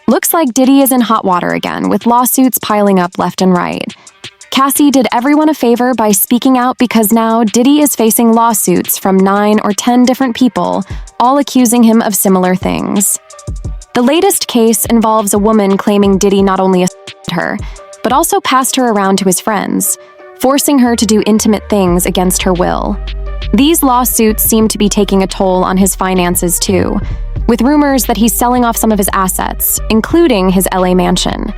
Looks like Diddy is in hot water again, with lawsuits piling up left and right. Cassie did everyone a favor by speaking out because now Diddy is facing lawsuits from 9 or 10 different people, all accusing him of similar things. The latest case involves a woman claiming Diddy not only assaulted her, but also passed her around to his friends, forcing her to do intimate things against her will. These lawsuits seem to be taking a toll on his finances too, with rumors that he's selling off some of his assets, including his LA mansion.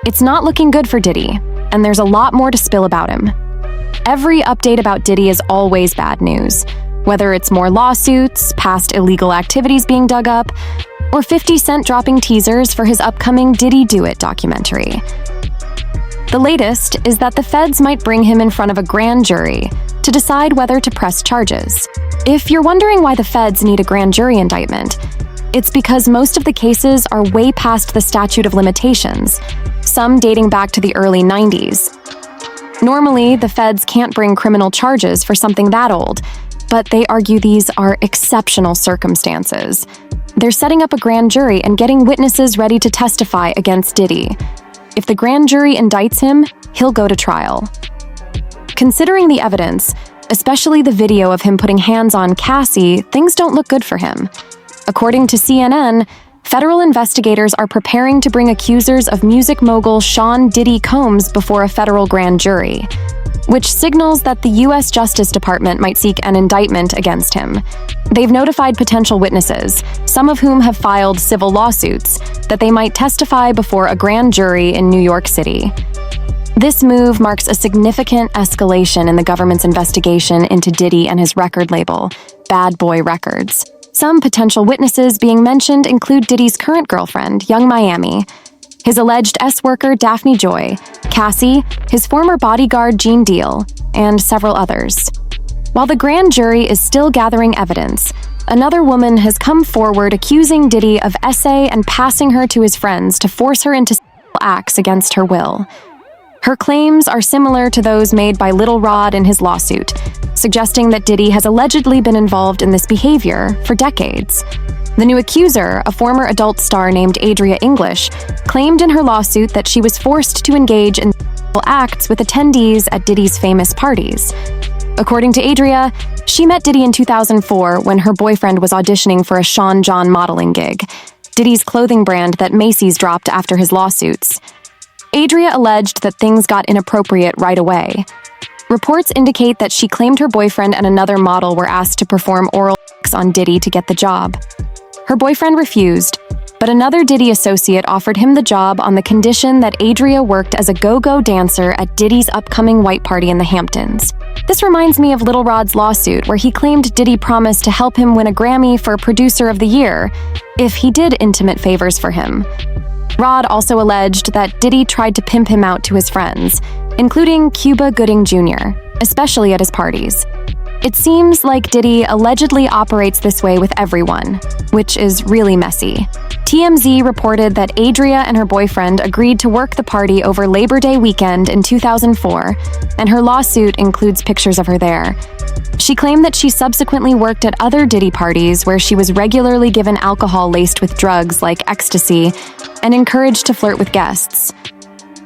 It's not looking good for Diddy, and there's a lot more to spill about him. Every update about Diddy is always bad news, whether it's more lawsuits, past illegal activities being dug up, or 50 Cent dropping teasers for his upcoming Diddy Do It documentary. The latest is that the feds might bring him in front of a grand jury to decide whether to press charges. If you're wondering why the feds need a grand jury indictment, it's because most of the cases are way past the statute of limitations, some dating back to the early 90s. Normally, the feds can't bring criminal charges for something that old, but they argue these are exceptional circumstances. They're setting up a grand jury and getting witnesses ready to testify against Diddy. If the grand jury indicts him, he'll go to trial. Considering the evidence, especially the video of him putting hands on Cassie, things don't look good for him. According to CNN, federal investigators are preparing to bring accusers of music mogul Sean Diddy Combs before a federal grand jury, which signals that the U.S. Justice Department might seek an indictment against him. They've notified potential witnesses, some of whom have filed civil lawsuits, that they might testify before a grand jury in New York City. This move marks a significant escalation in the government's investigation into Diddy and his record label, Bad Boy Records. Some potential witnesses being mentioned include Diddy's current girlfriend, Young Miami, his alleged S-worker Daphne Joy, Cassie, his former bodyguard Gene Deal, and several others. While the grand jury is still gathering evidence, another woman has come forward accusing Diddy of essay and passing her to his friends to force her into sexual acts against her will. Her claims are similar to those made by Lil Rod in his lawsuit, suggesting that Diddy has allegedly been involved in this behavior for decades. The new accuser, a former adult star named Adria English, claimed in her lawsuit that she was forced to engage in sexual acts with attendees at Diddy's famous parties. According to Adria, she met Diddy in 2004 when her boyfriend was auditioning for a Sean John modeling gig, Diddy's clothing brand that Macy's dropped after his lawsuits. Adria alleged that things got inappropriate right away. Reports indicate that she claimed her boyfriend and another model were asked to perform oral sex on Diddy to get the job. Her boyfriend refused, but another Diddy associate offered him the job on the condition that Adria worked as a go-go dancer at Diddy's upcoming white party in the Hamptons. This reminds me of Lil Rod's lawsuit, where he claimed Diddy promised to help him win a Grammy for Producer of the Year if he did intimate favors for him. Rod also alleged that Diddy tried to pimp him out to his friends, including Cuba Gooding Jr., especially at his parties. It seems like Diddy allegedly operates this way with everyone, which is really messy. TMZ reported that Adria and her boyfriend agreed to work the party over Labor Day weekend in 2004, and her lawsuit includes pictures of her there. She claimed that she subsequently worked at other Diddy parties where she was regularly given alcohol laced with drugs like ecstasy and encouraged to flirt with guests.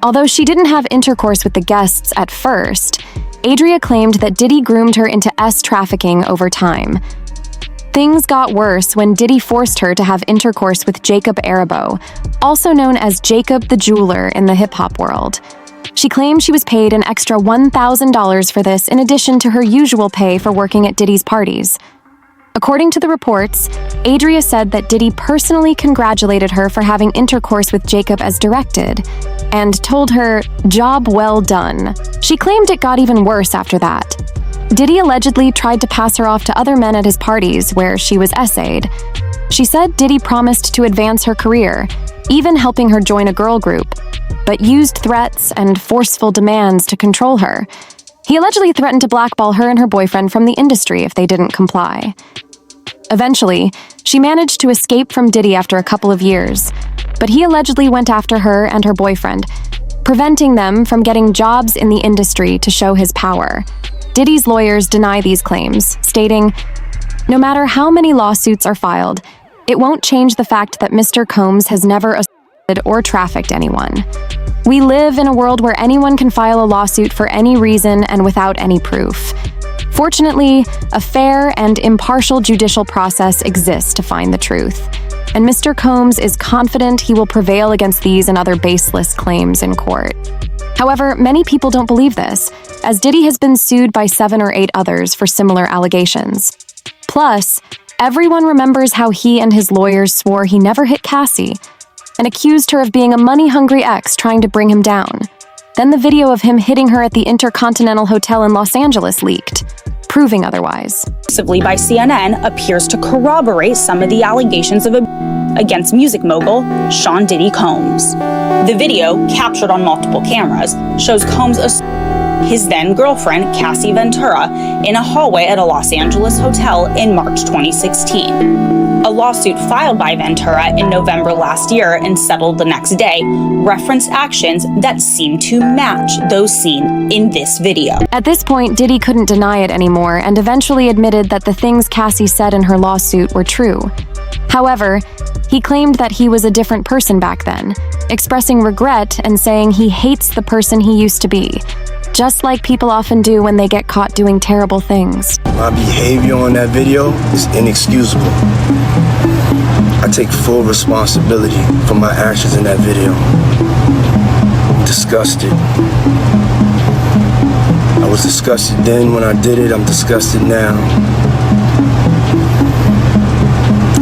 Although she didn't have intercourse with the guests at first, Adria claimed that Diddy groomed her into S-trafficking over time. Things got worse when Diddy forced her to have intercourse with Jacob Arabo, also known as Jacob the Jeweler in the hip-hop world. She claimed she was paid an extra $1,000 for this in addition to her usual pay for working at Diddy's parties. According to the reports, Adria said that Diddy personally congratulated her for having intercourse with Jacob as directed, and told her, "Job well done." She claimed it got even worse after that. Diddy allegedly tried to pass her off to other men at his parties where she was essayed. She said Diddy promised to advance her career, even helping her join a girl group, but used threats and forceful demands to control her. He allegedly threatened to blackball her and her boyfriend from the industry if they didn't comply. Eventually, she managed to escape from Diddy after a couple of years, but he allegedly went after her and her boyfriend, preventing them from getting jobs in the industry to show his power. Diddy's lawyers deny these claims, stating, "No matter how many lawsuits are filed, it won't change the fact that Mr. Combs has never assaulted or trafficked anyone. We live in a world where anyone can file a lawsuit for any reason and without any proof. Fortunately, a fair and impartial judicial process exists to find the truth, and Mr. Combs is confident he will prevail against these and other baseless claims in court. However, many people don't believe this, as Diddy has been sued by 7 or 8 others for similar allegations. Plus, everyone remembers how he and his lawyers swore he never hit Cassie, and accused her of being a money-hungry ex trying to bring him down. Then the video of him hitting her at the Intercontinental Hotel in Los Angeles leaked, proving otherwise. By CNN appears to corroborate some of the allegations of against music mogul Sean Diddy Combs. The video, captured on multiple cameras, shows Combs his then-girlfriend, Cassie Ventura, in a hallway at a Los Angeles hotel in March 2016. A lawsuit filed by Ventura in November last year and settled the next day referenced actions that seem to match those seen in this video. At this point, Diddy couldn't deny it anymore and eventually admitted that the things Cassie said in her lawsuit were true. However, he claimed that he was a different person back then, expressing regret and saying he hates the person he used to be, just like people often do when they get caught doing terrible things. My behavior on that video is inexcusable. I take full responsibility for my actions in that video. I'm disgusted. I was disgusted then when I did it, I'm disgusted now.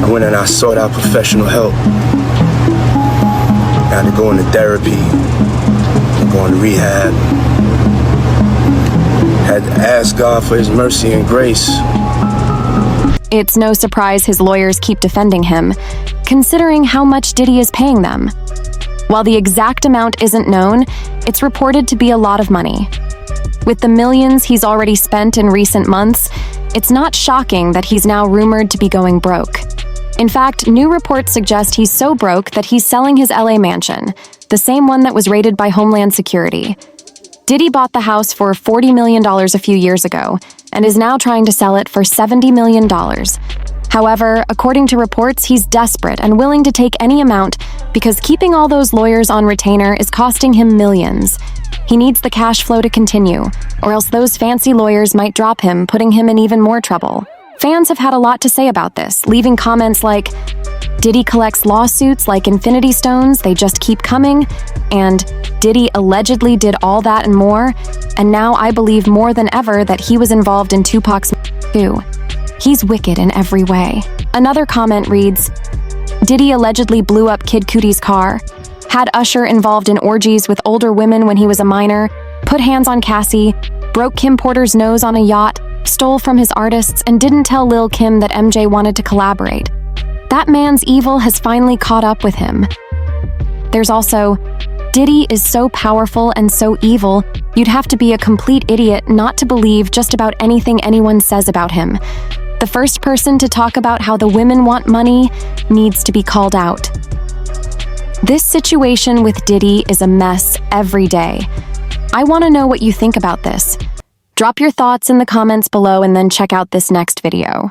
I went and I sought out professional help. I had to go into therapy, go into rehab. Had to ask God for his mercy and grace. It's no surprise his lawyers keep defending him, considering how much Diddy is paying them. While the exact amount isn't known, it's reported to be a lot of money. With the millions he's already spent in recent months, it's not shocking that he's now rumored to be going broke. In fact, new reports suggest he's so broke that he's selling his LA mansion, the same one that was raided by Homeland Security. Diddy bought the house for $40 million a few years ago and is now trying to sell it for $70 million. However, according to reports, he's desperate and willing to take any amount because keeping all those lawyers on retainer is costing him millions. He needs the cash flow to continue, or else those fancy lawyers might drop him, putting him in even more trouble. Fans have had a lot to say about this, leaving comments like, Diddy collects lawsuits like Infinity Stones, they just keep coming, and Diddy allegedly did all that and more, and now I believe more than ever that he was involved in Tupac's too. He's wicked in every way. Another comment reads, Diddy allegedly blew up Kid Cudi's car, had Usher involved in orgies with older women when he was a minor, put hands on Cassie, broke Kim Porter's nose on a yacht, stole from his artists, and didn't tell Lil' Kim that MJ wanted to collaborate. That man's evil has finally caught up with him. There's also, Diddy is so powerful and so evil, you'd have to be a complete idiot not to believe just about anything anyone says about him. The first person to talk about how the women want money needs to be called out. This situation with Diddy is a mess every day. I want to know what you think about this. Drop your thoughts in the comments below and then check out this next video.